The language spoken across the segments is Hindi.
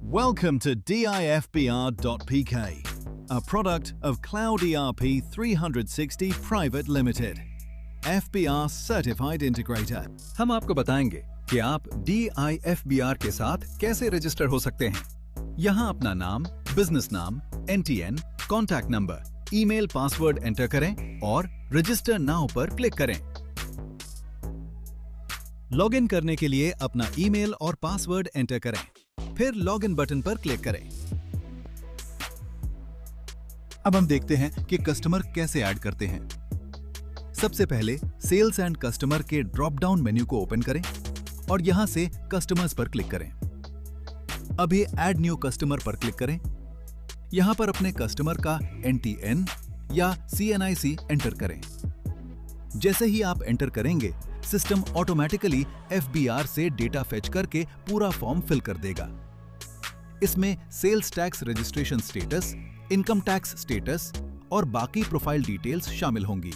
Welcome to DIFBR.pk, a product of Cloud ERP 360 Private Limited, FBR Certified Integrator। हम आपको बताएंगे कि आप DIFBR के साथ कैसे रजिस्टर हो सकते हैं। यहाँ अपना नाम, बिजनेस नाम, NTN, contact number, email, password enter करें और रजिस्टर नाउ पर क्लिक करें। लॉगिन करने के लिए अपना ईमेल और पासवर्ड एंटर करें, फिर लॉगिन बटन पर क्लिक करें। अब हम देखते हैं कि कस्टमर कैसे ऐड करते हैं। सबसे पहले सेल्स एंड कस्टमर के ड्रॉप डाउन मेन्यू को ओपन करें और यहां से कस्टमर्स पर क्लिक करें। अभी ऐड न्यू कस्टमर पर क्लिक करें। यहां पर अपने कस्टमर का NTN या CNIC एंटर करें। जैसे ही आप एंटर करेंगे, सिस्टम ऑटोमेटिकली FBR से डेटा फेच करके पूरा फॉर्म फिल कर देगा। इसमें sales tax registration status, income tax status और बाकी प्रोफाइल डिटेल्स शामिल होंगी।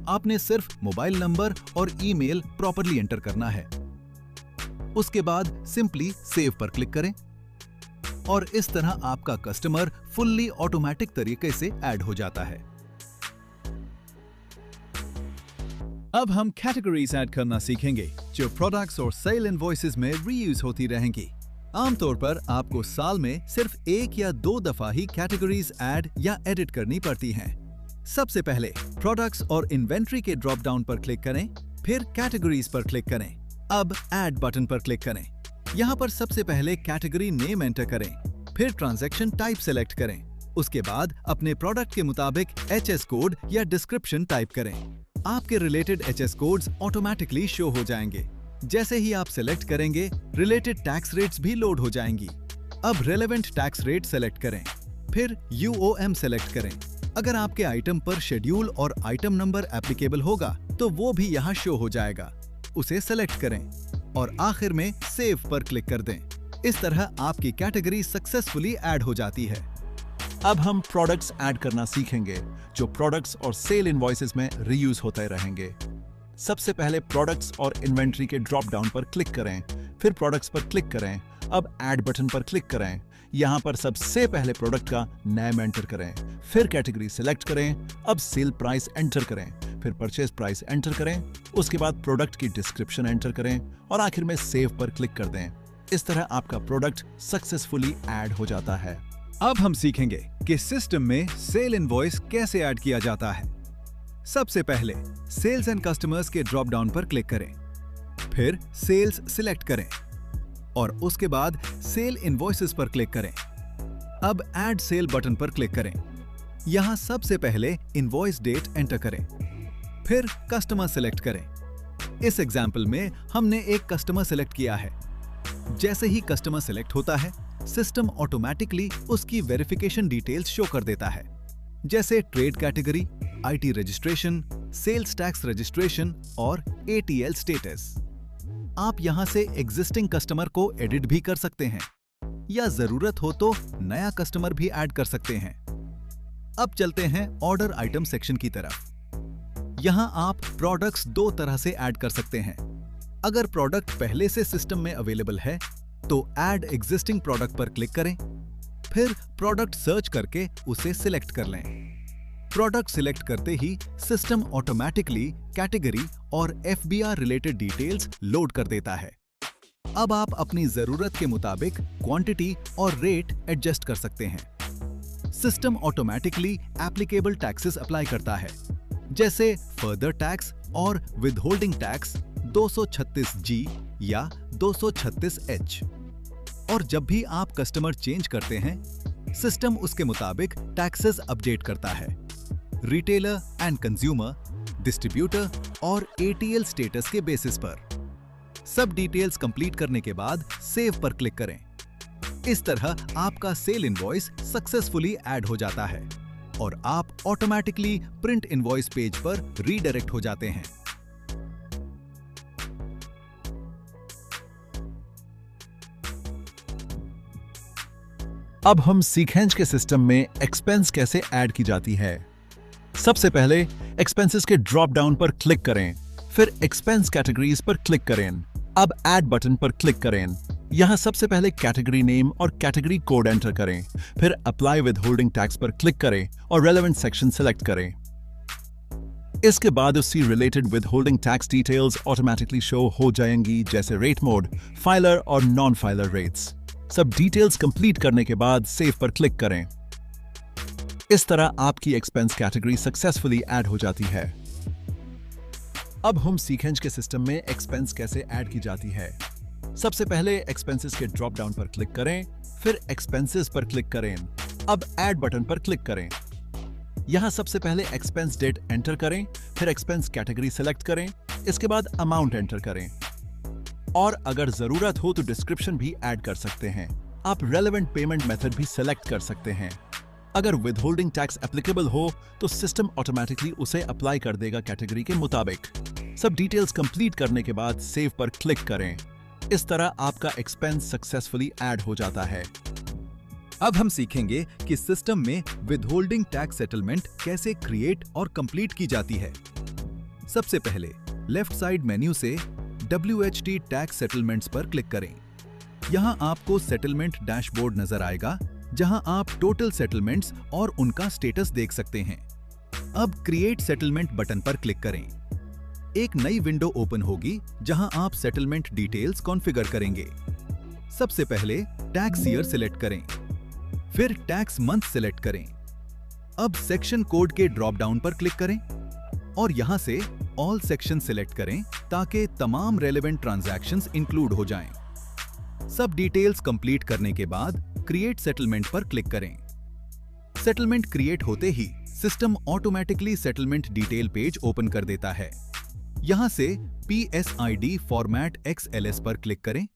आपने सिर्फ मोबाइल नंबर और ईमेल प्रॉपरली एंटर करना है। उसके बाद सिंपली सेव पर क्लिक करें और इस तरह आपका कस्टमर फुल्ली ऑटोमेटिक तरीके से ऐड हो जाता है। अब हम कैटेगरीज ऐड करना सीखेंगे जो प्रोडक्ट्स और सेल इनवॉइसेस में रीयूज होती रहेंगी। आमतौर पर आपको साल में सिर्फ एक या दो दफा ही कैटेगरीज ऐड या एडिट करनी पड़ती हैं। सबसे पहले प्रोडक्ट्स और इन्वेंट्री के ड्रॉप डाउन पर क्लिक करें, फिर कैटेगरीज पर क्लिक करें। अब ऐड बटन पर क्लिक करें। यहाँ पर सबसे पहले कैटेगरी नेम एंटर करें, फिर ट्रांजैक्शन टाइप सेलेक्ट करें। उसके बाद अपने प्रोडक्ट के मुताबिक HS कोड या डिस्क्रिप्शन टाइप करें। आपके related HS codes automatically show हो जाएंगे। जैसे ही आप सेलेक्ट करेंगे, रिलेटेड टैक्स रेट्स भी लोड हो जाएंगी। अब रेलेवेंट टैक्स रेट सेलेक्ट करें, फिर UOM सेलेक्ट करें। अगर आपके आइटम पर शेड्यूल और आइटम नंबर एप्लीकेबल होगा तो वो भी यहाँ शो हो जाएगा। उसे सेलेक्ट करें और आखिर में सेव पर क्लिक कर दें। इस तरह आपकी कैटेगरी सक्सेसफुली ऐड हो जाती है। अब हम प्रोडक्ट्स ऐड करना सीखेंगे जो प्रोडक्ट्स और सेल इनवॉइसेस में रीयूज होते रहेंगे। सबसे पहले प्रोडक्ट्स और इन्वेंट्री के ड्रॉप डाउन पर क्लिक करें, फिर प्रोडक्ट्स पर क्लिक करें। अब ऐड बटन पर क्लिक करें। यहाँ पर सबसे पहले प्रोडक्ट का नेम एंटर करें, फिर कैटेगरी सिलेक्ट करें। अब सेल प्राइस एंटर करें, फिर परचेज प्राइस एंटर करें। उसके बाद प्रोडक्ट की डिस्क्रिप्शन एंटर करें और आखिर में सेव पर क्लिक कर दें। इस तरह आपका प्रोडक्ट सक्सेसफुली ऐड हो जाता है। अब हम सीखेंगे कि सिस्टम में सेल इनवॉइस कैसे ऐड किया जाता है। सबसे पहले सेल्स एंड कस्टमर्स के ड्रॉप डाउन पर क्लिक करें, फिर सेल्स सिलेक्ट करें और उसके बाद सेल इनवॉइसेस पर क्लिक करें। अब ऐड सेल बटन पर क्लिक करें। यहां सबसे पहले इनवॉइस डेट एंटर करें, फिर कस्टमर सिलेक्ट करें। इस एग्जाम्पल में हमने एक कस्टमर सिलेक्ट किया है। जैसे ही कस्टमर सिलेक्ट होता है, सिस्टम ऑटोमेटिकली उसकी वेरिफिकेशन डिटेल्स शो कर देता है, जैसे trade category, IT registration, sales tax registration और ATL स्टेटस। आप यहां से एग्जिस्टिंग कस्टमर को एडिट भी कर सकते हैं या जरूरत हो तो नया कस्टमर भी ऐड कर सकते हैं। अब चलते हैं ऑर्डर आइटम सेक्शन की तरफ। यहां आप प्रोडक्ट्स दो तरह से ऐड कर सकते हैं। अगर प्रोडक्ट पहले से सिस्टम में अवेलेबल है तो ऐड एग्जिस्टिंग प्रोडक्ट पर क्लिक करें, फिर प्रोडक्ट सर्च करके उसे सिलेक्ट कर लें। प्रोडक्ट सिलेक्ट करते ही सिस्टम ऑटोमेटिकली कैटेगरी और FBR रिलेटेड डिटेल्स लोड कर देता है। अब आप अपनी जरूरत के मुताबिक क्वांटिटी और रेट एडजस्ट कर सकते हैं। System automatically applicable taxes apply करता है, जैसे फर्दर टैक्स और विदहोल्डिंग टैक्स 236G या 236H। और जब भी आप कस्टमर चेंज करते हैं, सिस्टम उसके मुताबिक टैक्सेस अपडेट करता है। रिटेलर एंड कंज्यूमर, डिस्ट्रीब्यूटर और ATL स्टेटस के बेसिस पर। सब डिटेल्स कंप्लीट करने के बाद सेव पर क्लिक करें। इस तरह आपका सेल इनवॉइस सक्सेसफुली ऐड हो जाता है और आप ऑटोमेटिकली प्रिंट इनवॉइस पेज पर रीडायरेक्ट हो जाते हैं। अब हम सीखेंगे के सिस्टम में एक्सपेंस कैसे ऐड की जाती है। सबसे पहले एक्सपेंसेस के ड्रॉप डाउन पर क्लिक करें, फिर एक्सपेंस कैटेगरीज पर क्लिक करें। अब ऐड बटन पर क्लिक करें। यहाँ सबसे पहले कैटेगरी नेम और कैटेगरी कोड एंटर करें, फिर अप्लाई विद होल्डिंग टैक्स पर क्लिक करें और रेलेवेंट सेक्शन सेलेक्ट करें। इसके बाद उससे related with holding tax details automatically show हो जाएंगी, जैसे रेट मोड, फाइलर और नॉन फाइलर रेट्स। सब डिटेल्स कंप्लीट करने के बाद सेव पर क्लिक करें। इस तरह आपकी एक्सपेंस कैटेगरी सक्सेसफुली ऐड हो जाती है। अब हम सीखेंगे के सिस्टम में एक्सपेंस कैसे ऐड की जाती है। सबसे पहले एक्सपेंसेस के ड्रॉप डाउन पर क्लिक करें, फिर एक्सपेंसेस पर क्लिक करें। अब ऐड बटन पर क्लिक करें। यहां सबसे पहले एक्सपेंस डेट एंटर करें, फिर एक्सपेंस कैटेगरी सेलेक्ट करें, इसके बाद अमाउंट एंटर करें और अगर जरूरत हो तो डिस्क्रिप्शन भी ऐड कर सकते हैं। आप रेलेवेंट पेमेंट मेथड भी सेलेक्ट कर सकते हैं। अगर विदहोल्डिंग टैक्स एप्लीकेबल हो तो सिस्टम ऑटोमेटिकली उसे अप्लाई कर देगा कैटेगरी के मुताबिक। सब डिटेल्स कंप्लीट करने के बाद सेव पर क्लिक करें। इस तरह आपका एक्सपेंस सक्सेसफुली ऐड हो जाता है। अब हम सीखेंगे कि सिस्टम में विदहोल्डिंग टैक्स सेटलमेंट कैसे क्रिएट और कंप्लीट की जाती है। सबसे पहले लेफ्ट साइड मेन्यू से WHT टैक्स सेटलमेंट्स पर क्लिक करें। यहां आपको सेटलमेंट डैशबोर्ड नजर आएगा, जहां आप टोटल सेटलमेंट्स और उनका स्टेटस देख सकते हैं। अब क्रिएट सेटलमेंट बटन पर क्लिक करें। एक नई विंडो ओपन होगी जहां आप सेटलमेंट डिटेल्स कॉन्फ़िगर करेंगे। सबसे पहले टैक्स ईयर सिलेक्ट करें, फिर टैक्स मंथ सिलेक्ट करें। अब सेक्शन कोड के ड्रॉप डाउन पर क्लिक करें और यहां से ऑल सेक्शन सिलेक्ट करें ताकि तमाम रेलेवेंट ट्रांजैक्शंस इंक्लूड हो जाएं। सब डिटेल्स कंप्लीट करने के बाद क्रिएट सेटलमेंट पर क्लिक करें। सेटलमेंट क्रिएट होते ही system automatically settlement detail page open कर देता है। यहां से PSID फॉर्मेट XLS पर क्लिक करें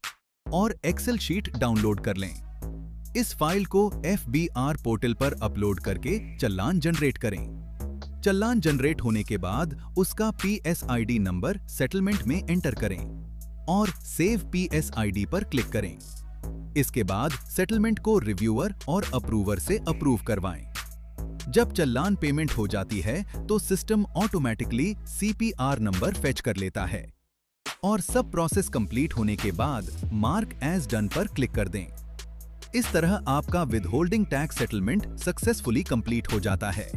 और एक्सेल शीट डाउनलोड कर लें। इस फाइल को FBR पोर्टल पर अपलोड करके चालान जनरेट करें। चालान जनरेट होने के बाद उसका PSID नंबर सेटलमेंट में एंटर करें और सेव PSID पर क्लिक करें। इसके बाद सेटलमेंट को रिव्यूअर और अप्रूवर से अप्रूव करवाएं। जब चालान पेमेंट हो जाती है तो system automatically CPR number fetch कर लेता है और सब प्रोसेस कंप्लीट होने के बाद मार्क एज डन पर क्लिक कर दें। इस तरह आपका withholding tax settlement successfully complete हो जाता है।